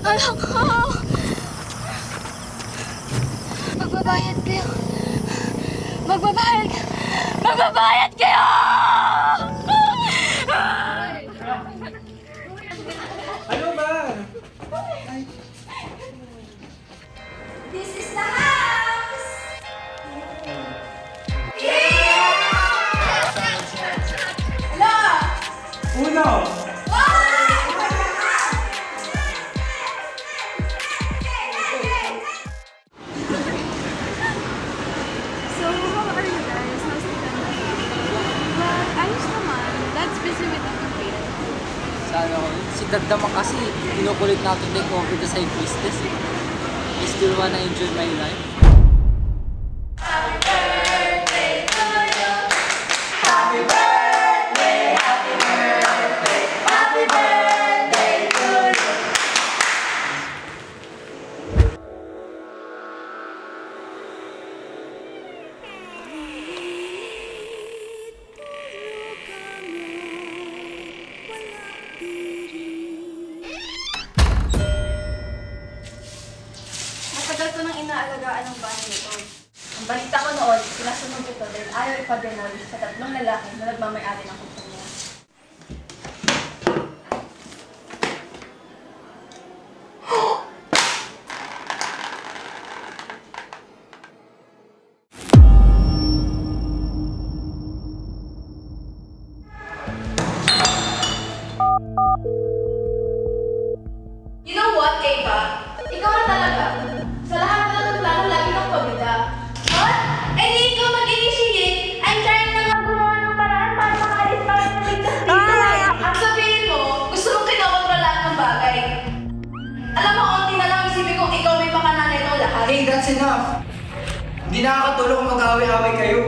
Alam ko! Magbabayad kayo! Magbabayad kayo! Magbabayad kayo! Ano ba? This is the house! Hello! Uno! So, how are you guys? How's the family? But, ayos naman. That's busy with the computer. Si Dagdaman kasi, kinukulit na to take over the side business. I still wanna enjoy my life. Happy birthday to you! Happy birthday! Happy birthday! Happy birthday to you! Matagal ko nang inaalagaan ang bahay nito. Ang balita ko noon, sinasunog ito dahil ayaw ipag-demolish sa 3 lalaki na nagmamayari ng kumpanya. You know what, Eva? Ikaw na talaga. Sa lahat na ng plano, lagi kang pabida. What? Eh di ikaw mag-initiate. I'm trying na nga gumawa ng paraan para makaalis para maligtas dito. Ang sabihin mo, gusto mong kinokontrolaan ng bagay. Alam mo, onti na lang isipin kong ikaw may pakanan nito lahat. Hey, that's enough! Hindi nakakatulong kung mag-away-away kayo.